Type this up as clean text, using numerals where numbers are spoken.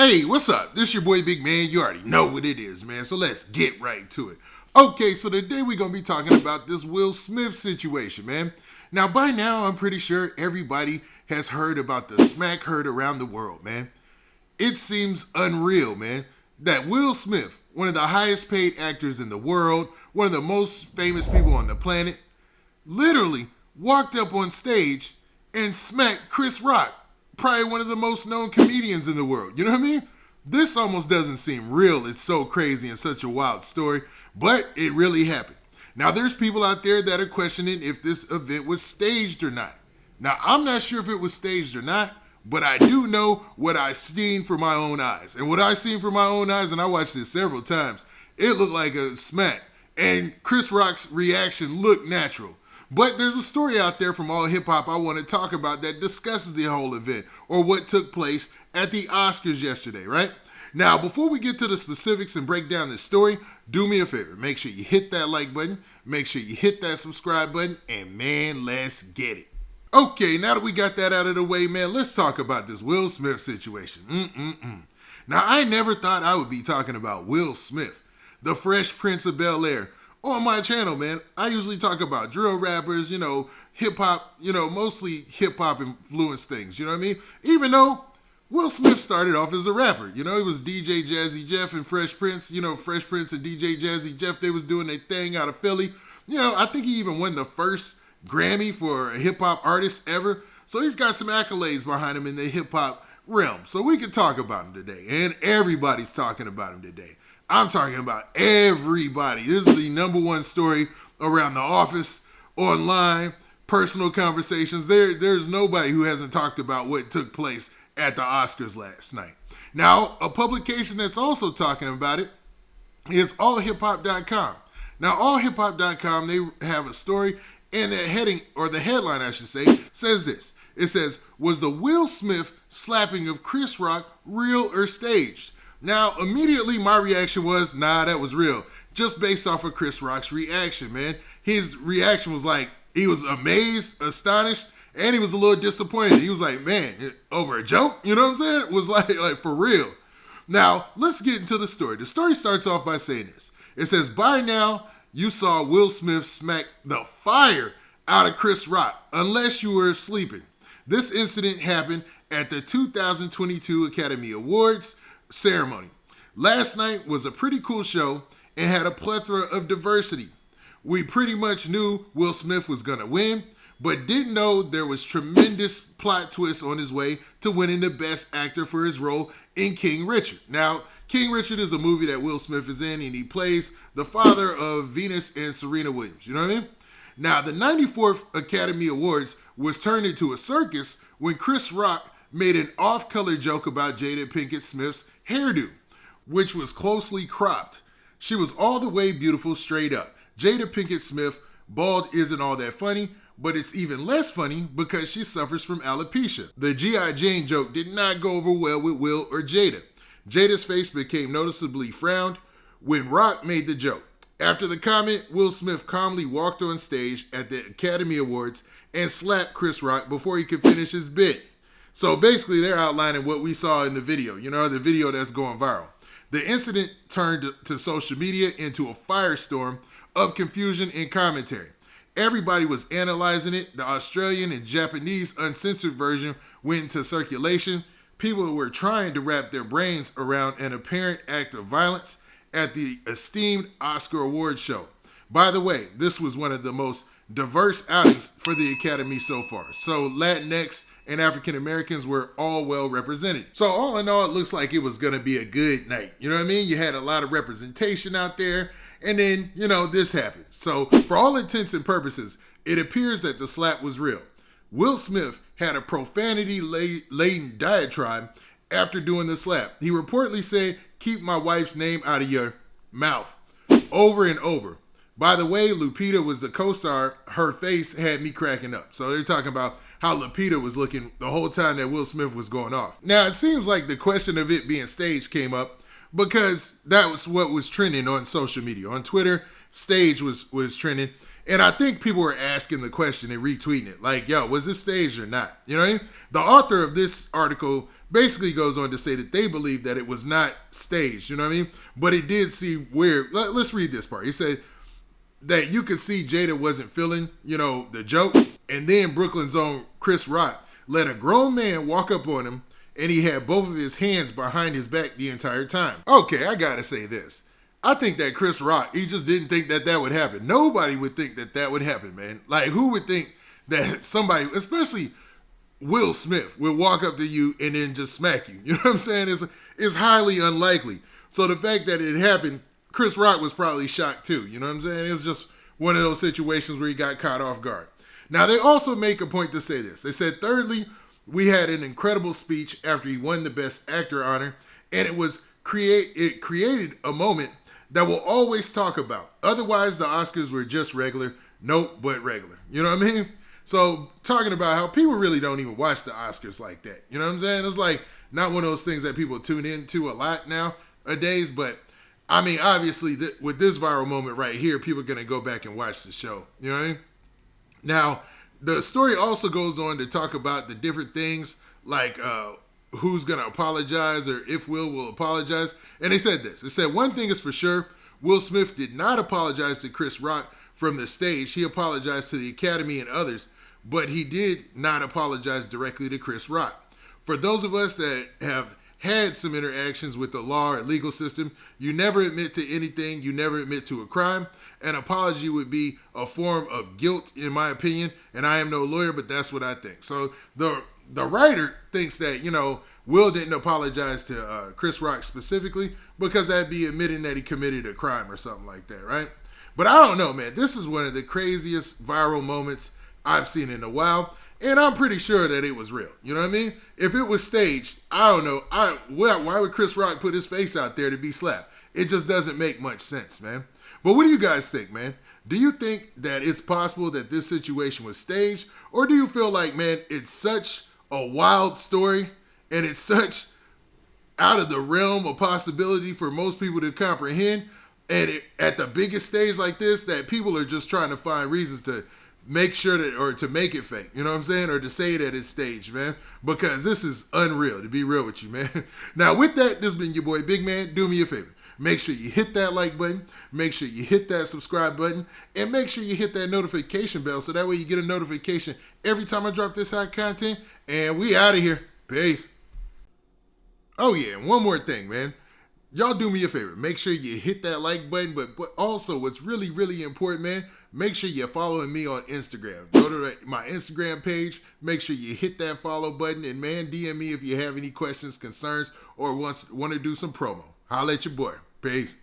Hey, what's up? This your boy Big Man. You already know what it is, man. So let's get right to it. Okay, so today we're going to be talking about this Will Smith situation, man. Now, by now, I'm pretty sure everybody has heard about the smack heard around the world, man. It seems unreal, man, that Will Smith, one of the highest paid actors in the world, one of the most famous people on the planet, literally walked up on stage and smacked Chris Rock, probably one of the most known comedians in the world. You know what I mean? This almost doesn't seem real. It's so crazy and such a wild story, but it really happened. Now, there's people out there that are questioning if this event was staged or not. Now, I'm not sure if it was staged or not, but I do know what I seen for my own eyes. And what I seen for my own eyes, and I watched this several times, it looked like a smack. And Chris Rock's reaction looked natural. But there's a story out there from All Hip Hop I want to talk about that discusses the whole event or what took place at the Oscars yesterday, right? Now, before we get to the specifics and break down this story, do me a favor. Make sure you hit that like button, make sure you hit that subscribe button, and man, let's get it. Okay, now that we got that out of the way, man, let's talk about this Will Smith situation. Now, I never thought I would be talking about Will Smith, the Fresh Prince of Bel-Air, on my channel, man. I usually talk about drill rappers, hip hop, mostly hip hop influenced things, you know what I mean? Even though Will Smith started off as a rapper, he was DJ Jazzy Jeff and Fresh Prince, Fresh Prince and DJ Jazzy Jeff, they was doing their thing out of Philly. I think he even won the first Grammy for a hip hop artist ever. So he's got some accolades behind him in the hip hop realm. So we can talk about him today, and everybody's talking about him today. I'm talking about everybody. This is the number one story around the office, online, personal conversations. There's nobody who hasn't talked about what took place at the Oscars last night. Now, a publication that's also talking about it is allhiphop.com. Now, allhiphop.com, they have a story, and the heading, or the headline, I should say, says this. It says, was the Will Smith slapping of Chris Rock real or staged? Now, immediately my reaction was, nah, that was real. Just based off of Chris Rock's reaction, man. His reaction was like, he was amazed, astonished, and he was a little disappointed. He was like, man, over a joke? You know what I'm saying? It was like for real. Now, let's get into the story. The story starts off by saying this. It says, by now, you saw Will Smith smack the fire out of Chris Rock, unless you were sleeping. This incident happened at the 2022 Academy Awards ceremony. Last night was a pretty cool show and had a plethora of diversity. We pretty much knew Will Smith was gonna win, but didn't know there was tremendous plot twist on his way to winning the Best Actor for his role in King Richard. Now, King Richard is a movie that Will Smith is in, and he plays the father of Venus and Serena Williams. You know what I mean? Now, the 94th Academy Awards was turned into a circus when Chris Rock made an off-color joke about Jada Pinkett Smith's hairdo, which was closely cropped. She was all the way beautiful straight up. Jada Pinkett Smith, bald isn't all that funny, but it's even less funny because she suffers from alopecia. The G.I. Jane joke did not go over well with Will or Jada. Jada's face became noticeably frowned when Rock made the joke. After the comment, Will Smith calmly walked on stage at the Academy Awards and slapped Chris Rock before he could finish his bit. So basically, they're outlining what we saw in the video, the video that's going viral. The incident turned to social media into a firestorm of confusion and commentary. Everybody was analyzing it. The Australian and Japanese uncensored version went into circulation. People were trying to wrap their brains around an apparent act of violence at the esteemed Oscar Awards show. By the way, this was one of the most diverse outings for the Academy so far. So Latinx and African Americans were all well represented. So all in all, it looks like it was going to be a good night. You know what I mean? You had a lot of representation out there, and then, this happened. So for all intents and purposes, it appears that the slap was real. Will Smith had a profanity-laden diatribe after doing the slap. He reportedly said, "Keep my wife's name out of your mouth," over and over. By the way, Lupita was the co-star. Her face had me cracking up. So they're talking about how Lupita was looking the whole time that Will Smith was going off. Now, it seems like the question of it being staged came up because that was what was trending on social media. On Twitter, stage was trending. And I think people were asking the question and retweeting it. Like, yo, was this staged or not? You know what I mean? The author of this article basically goes on to say that they believe that it was not staged, you know what I mean? But it did seem weird. Let's read this part. He said that you could see Jada wasn't feeling, the joke. And then Brooklyn's own Chris Rock let a grown man walk up on him, and he had both of his hands behind his back the entire time. Okay, I gotta say this. I think that Chris Rock, he just didn't think that would happen. Nobody would think that would happen, man. Like, who would think that somebody, especially Will Smith, would walk up to you and then just smack you? You know what I'm saying? It's highly unlikely. So the fact that it happened, Chris Rock was probably shocked too. You know what I'm saying? It was just one of those situations where he got caught off guard. Now, they also make a point to say this. They said, thirdly, we had an incredible speech after he won the Best Actor honor, and it created a moment that we'll always talk about. Otherwise, the Oscars were just regular. Nope, but regular. You know what I mean? So, talking about how people really don't even watch the Oscars like that. You know what I'm saying? It's like not one of those things that people tune into a lot nowadays, but I mean, obviously, with this viral moment right here, people are going to go back and watch the show. You know what I mean? Now, the story also goes on to talk about the different things, like who's going to apologize or if Will apologize. And they said this. They said, one thing is for sure, Will Smith did not apologize to Chris Rock from the stage. He apologized to the Academy and others, but he did not apologize directly to Chris Rock. For those of us that have had some interactions with the law or legal system, you never admit to anything. You never admit to a crime. An apology would be a form of guilt, in my opinion. And I am no lawyer, but that's what I think. So the writer thinks that, Will didn't apologize to Chris Rock specifically because that'd be admitting that he committed a crime or something like that, right? But I don't know, man. This is one of the craziest viral moments I've seen in a while. And I'm pretty sure that it was real. You know what I mean? If it was staged, I don't know. Why would Chris Rock put his face out there to be slapped? It just doesn't make much sense, man. But what do you guys think, man? Do you think that it's possible that this situation was staged? Or do you feel like, man, it's such a wild story and it's such out of the realm of possibility for most people to comprehend, and at the biggest stage like this, that people are just trying to find reasons to make sure that, or to make it fake, you know what I'm saying? Or to say that it's staged, man. Because this is unreal, to be real with you, man. Now, with that, this has been your boy, Big Man. Do me a favor. Make sure you hit that like button. Make sure you hit that subscribe button. And make sure you hit that notification bell so that way you get a notification every time I drop this hot content. And we out of here. Peace. Oh, yeah, and one more thing, man. Y'all do me a favor. Make sure you hit that like button. But also, what's really, really important, man, make sure you're following me on Instagram. Go to my Instagram page. Make sure you hit that follow button. And, man, DM me if you have any questions, concerns, or want to do some promo. Holla at your boy. Peace.